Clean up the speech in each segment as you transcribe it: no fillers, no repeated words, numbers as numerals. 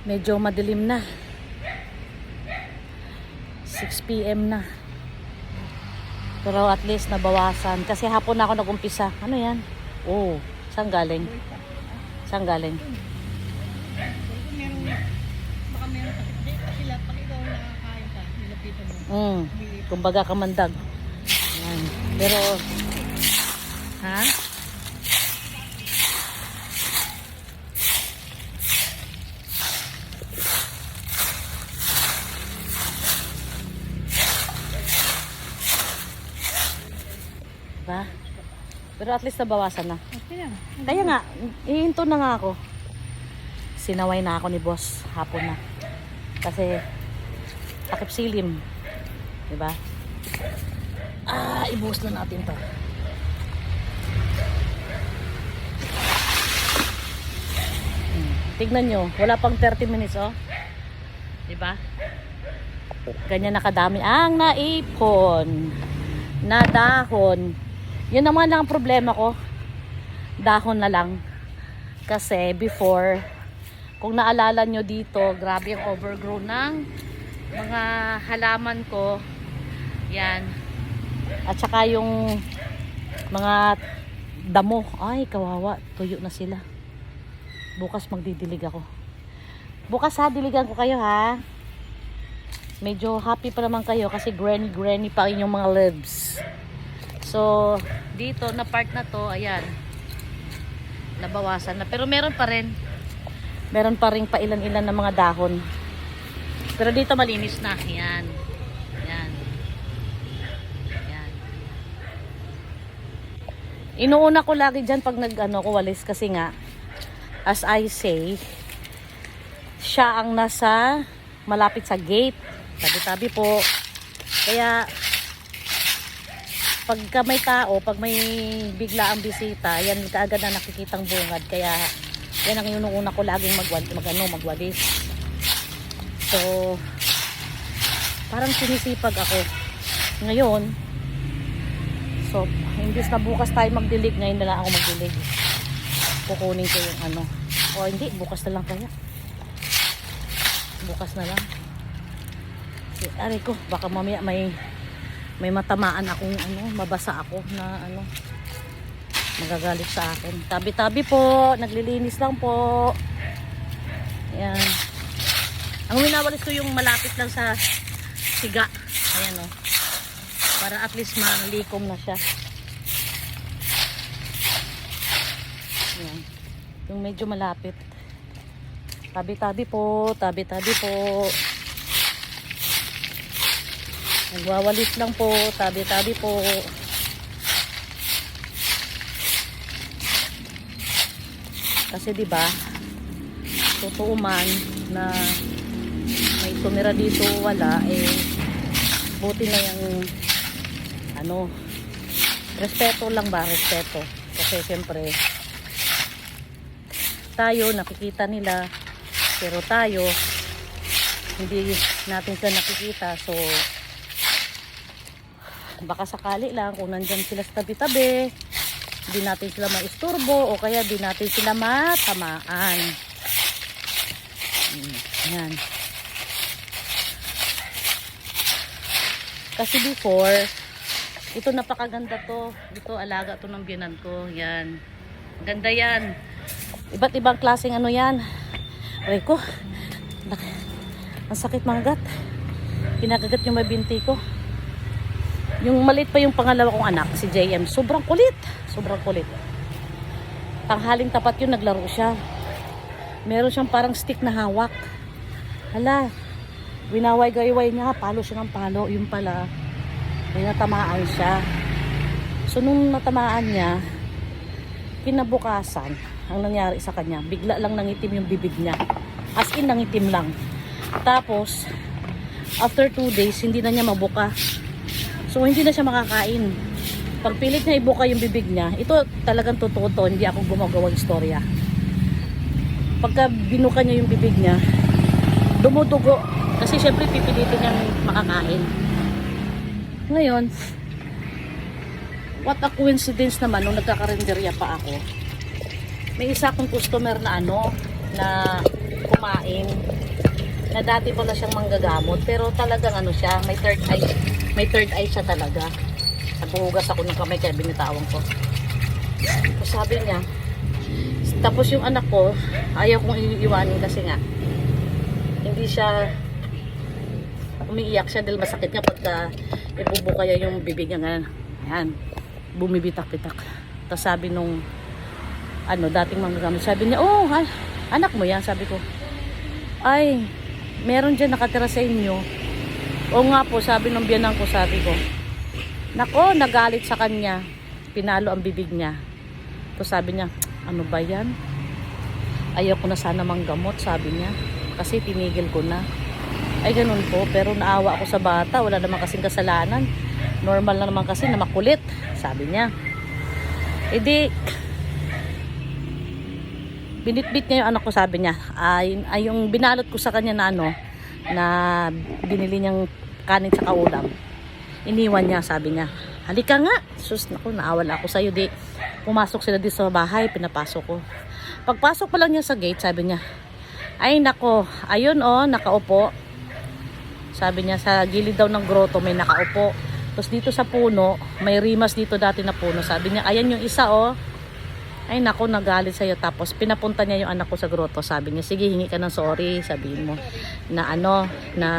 Medyo madilim na. 6 PM na. Pero at least nabawasan. Kasi hapon na ako nag-umpisa. Ano yan? Oh, saan galing? Saan galing? Baka meron sila. Pag ikaw nakakain ka, nilapitan mo. Kumbaga kamandag. Yan. Pero, ha? Diba? Pero at least nabawasan na. Okay lang. Kaya nga, ihinto na nga ako. Sinaway na ako ni boss hapon na. Kasi takip silim. Diba? Ibuhos na natin to. Tignan nyo, wala pang 30 minutes oh. Diba? Ganyan nakadami ang naipon na dahon. Yun naman lang ang problema ko. Dahon na lang. Kasi before, kung naalala nyo dito, grabe ang overgrown ng mga halaman ko. Yan. At saka yung mga damo. Ay, kawawa. Tuyo na sila. Bukas magdidilig ako. Bukas ha, diligan ko kayo ha. Medyo happy pa naman kayo kasi granny pa inyong mga leaves. So, dito na part na to, ayan. Nabawasan na. Pero meron pa rin. Meron pa rin pa ilan-ilan na mga dahon. Pero dito malinis na. Ayan. Ayan. Ayan. Inuuna ko lagi dyan pag ko walis kasi nga, as I say, siya ang nasa malapit sa gate. Tabi-tabi po. Kaya, pagka may tao, pag may bigla ang bisita, yan kaagad na nakikitang bungad. Kaya, yan ang inuuna ko laging magwalis. So, parang sinisipag ako. Ngayon, so, imbis na bukas tayo magdilig, ngayon na lang ako magdilig. Kukunin ko yung o hindi, bukas na lang kaya. Bukas na lang. Aray ko, baka mamaya may matamaan akong mabasa ako na magagalit sa akin. Tabi-tabi po, naglilinis lang po. Ayan. Ang winawalis ko yung malapit lang sa siga. Ayan o. Para at least malikom na siya. Ayan. Yung medyo malapit. Tabi-tabi po, tabi-tabi po. Nagwawalis lang po, tabi-tabi po. Kasi 'di ba? Totoo man na may tumira dito wala buti na yung respeto lang ba, respeto. Kasi siyempre tayo nakikita nila pero tayo hindi natin sila nakikita, so baka sakali lang kung nandyan sila sa tabi-tabi, di natin sila maisturbo o kaya di natin sila matamaan. Yan. Kasi before, ito napakaganda to. Ito alaga to ng biyanan ko. Yan. Ganda yan. Iba't ibang klaseng yan. Aray ko. Ang sakit manggat. Kinakagat yung mabinti ko. Yung maliit pa yung pangalawa kong anak, si JM. Sobrang kulit. Sobrang kulit. Tanghaling tapat yun, naglaro siya. Meron siyang parang stick na hawak. Hala. Winaway-gayway niya. Palo siya ng palo. Yung pala, may natamaan siya. So, nung natamaan niya, kinabukasan, ang nangyari sa kanya, bigla lang nangitim yung bibig niya. As in, nangitim lang. Tapos, after 2 days, hindi na niya mabuka. So, hindi na siya makakain. Pag pilit niya ibuka yung bibig niya, ito talagang totoo to, hindi ako gumagawang istorya. Pagka binuka niya yung bibig niya, dumudugo. Kasi syempre pipilitin niyang makakain. Ngayon, what a coincidence naman, nung nagkakarinderya pa ako, may isa akong customer na na kumain. na dati pala siyang manggagamot, pero talagang ano siya, may third eye siya talaga. Naghuhugas ako ng kamay kaya binitawan ko. Tapos sabi niya, tapos yung anak ko, ayaw kong iiwanin kasi nga, hindi siya, umiiyak siya dahil masakit niya pagka ibubuka niya yung bibig niya nga. Ayan, bumibitak-bitak. Tapos sabi nung, dating manggagamot, sabi niya, oh, anak mo yan, sabi ko. Ay, meron dyan nakatira sa inyo. O nga po, sabi nung biyanan ko, sabi ko. Nako, nagalit sa kanya. Pinalo ang bibig niya. Tapos sabi niya, ano ba yan? Ayaw ko na sana manggamot, sabi niya. Kasi tinigil ko na. Ay, ganun po. Pero naawa ako sa bata. Wala naman kasing kasalanan. Normal na naman kasi na makulit, sabi niya. E di, binitbit niya yung anak ko, sabi niya. Ay yung binalot ko sa kanya na na binili niyang kanin sa kaulam. Iniwan niya, sabi niya. Halika nga. Sus, naku, naawala ako sa'yo. Di, pumasok sila dito sa bahay, pinapasok ko. Pagpasok pa lang niya sa gate, sabi niya, ay nako, ayun nakaupo. Sabi niya, sa gilid daw ng grotto may nakaupo. Tapos dito sa puno, may rimas dito dati na puno. Sabi niya, ayan yung isa ay nako, nagalit sa'yo. Tapos pinapunta niya yung anak ko sa grotto. Sabi niya, sige, hingi ka ng sorry. Sabihin mo na na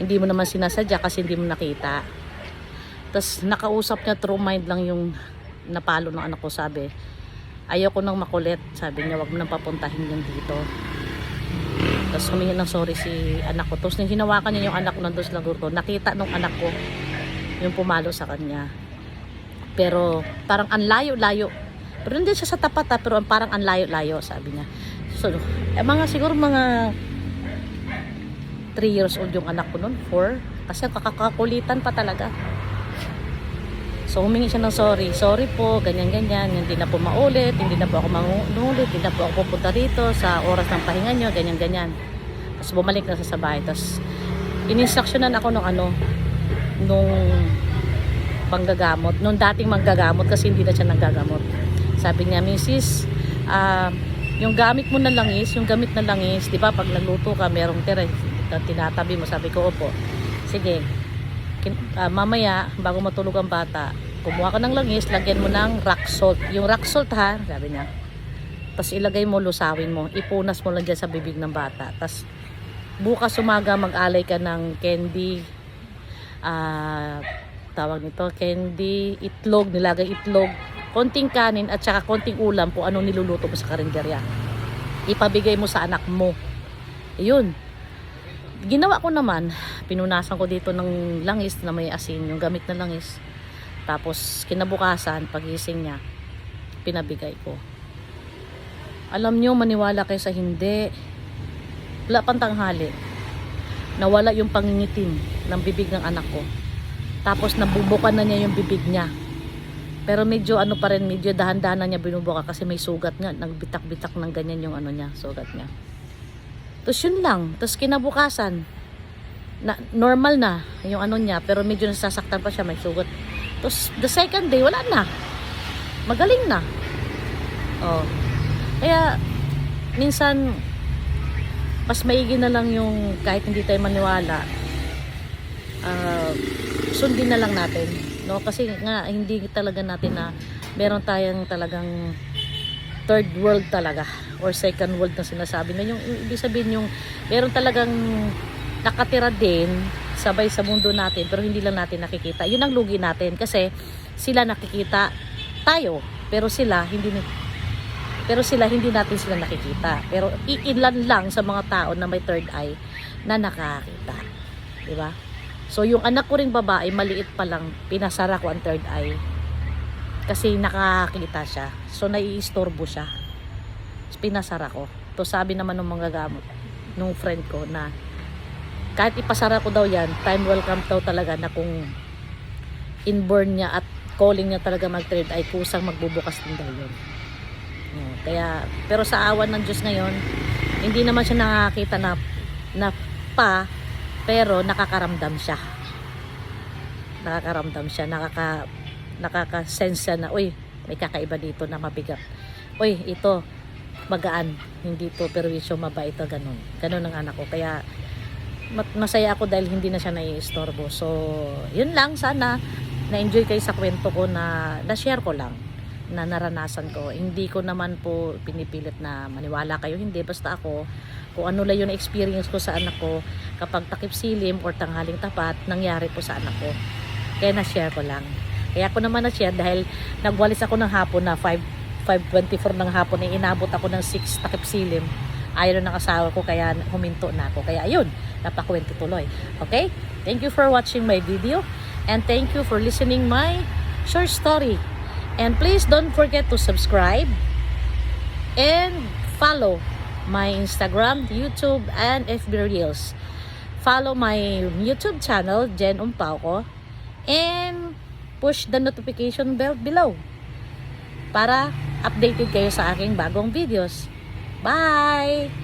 hindi mo naman sinasadya kasi hindi mo nakita. Tapos nakausap niya, true mind lang yung napalo ng anak ko. Sabi, ayaw ko nang makulit. Sabi niya, wag mo nang papuntahin yung dito. Tapos humingi ng sorry si anak ko. Tapos nung hinawakan niya yung anak ko nandun sa grotto, nakita nung anak ko yung pumalo sa kanya. Pero parang ang layo-layo. Pero hindi siya sa tapat pero parang ang layo-layo, sabi niya. So, siguro mga 3 years old yung anak ko noon, 4. Kasi kakakulitan pa talaga. So, humingi siya ng sorry. Sorry po, ganyan-ganyan. Hindi na po maulit, hindi na po ako mangulit, hindi na po ako pupunta dito sa oras ng pahinga nyo, ganyan-ganyan. Tapos bumalik na sa bahay. Tapos, in-instructionan ako nung panggagamot. Nung dating manggagamot kasi hindi na siya nanggagamot. Sabi niya, Mrs., yung gamit mo na langis, yung gamit na langis, di ba, pag nagluto ka, merong tira, tinatabi mo. Sabi ko, opo. Sige, mamaya, bago matulog ang bata, kumuha ka ng langis, lagyan mo ng rock salt. Yung rock salt, ha, sabi niya. Tapos ilagay mo, lusawin mo, ipunas mo lang dyan sa bibig ng bata. Tapos, bukas umaga, mag-alay ka ng candy, tawag nito, candy, itlog, nilagay itlog, konting kanin at saka konting ulam kung anong niluluto mo sa karinderya. Ipabigay mo sa anak mo. Ayun. Ginawa ko naman, pinunasan ko dito ng langis na may asin, yung gamit na langis. Tapos kinabukasan, pagising niya, pinabigay ko. Alam nyo, maniwala kayo sa hindi. Wala pang tanghali. Nawala yung pangingitim ng bibig ng anak ko. Tapos nabubukan na niya yung bibig niya. Pero medyo pa rin, medyo dahan-dahan na niya binubuka kasi may sugat nga. Nagbitak-bitak ng ganyan yung niya, sugat niya. Tapos yun lang. Tapos kinabukasan, normal na yung niya. Pero medyo nasasaktan pa siya, may sugat. Tapos the second day, wala na. Magaling na. Oh. Kaya, minsan, mas maigi na lang yung kahit hindi tayo maniwala, sundin na lang natin, no? Kasi nga hindi talaga natin na meron tayong talagang third world talaga or second world na sinasabi na yung ibig sabihin yung meron talagang nakatira din sabay sa mundo natin pero hindi lang natin nakikita. Yun ang lugi natin kasi sila nakikita tayo pero sila hindi natin sila nakikita. Pero iilan lang sa mga tao na may third eye na nakakita. 'Di ba? So, yung anak ko ring babae, maliit pa lang, pinasara ko ang third eye. Kasi nakakita siya. So, naiistorbo siya. So, pinasara ko. To sabi naman ng mga gamot, nung friend ko, na kahit ipasara ko daw yan, time will come daw talaga na kung inborn niya at calling niya talaga mag third eye, kusang magbubukas din daw yun. Kaya, pero sa awan ng Diyos ngayon, hindi naman siya nakakita pero nakakaramdam siya. Nakaka-sense siya na, uy, may kakaiba dito na mabigat. Uy, ito, magaan, hindi to perwisyo, mabait o ganun. Ganun ang anak ko. Kaya masaya ako dahil hindi na siya naiistorbo. So, yun lang. Sana na-enjoy kayo sa kwento ko na na-share ko lang na naranasan ko. Hindi ko naman po pinipilit na maniwala kayo. Hindi. Basta ako, kung ano lang yung experience ko sa anak ko kapag takip silim or tanghaling tapat, nangyari po sa anak ko. Kaya na-share ko lang. Kaya ako naman na-share dahil nagwalis ako ng hapon na 5:24 ng hapon na inabot ako ng 6 takip silim. Ayaw ng asawa ko kaya huminto na ako. Kaya ayun, napakwento tuloy. Okay? Thank you for watching my video and thank you for listening my short story. And please don't forget to subscribe and follow my Instagram, YouTube, and FB Reels. Follow my YouTube channel, Jen Umpauco, and push the notification bell below para updated kayo sa aking bagong videos. Bye!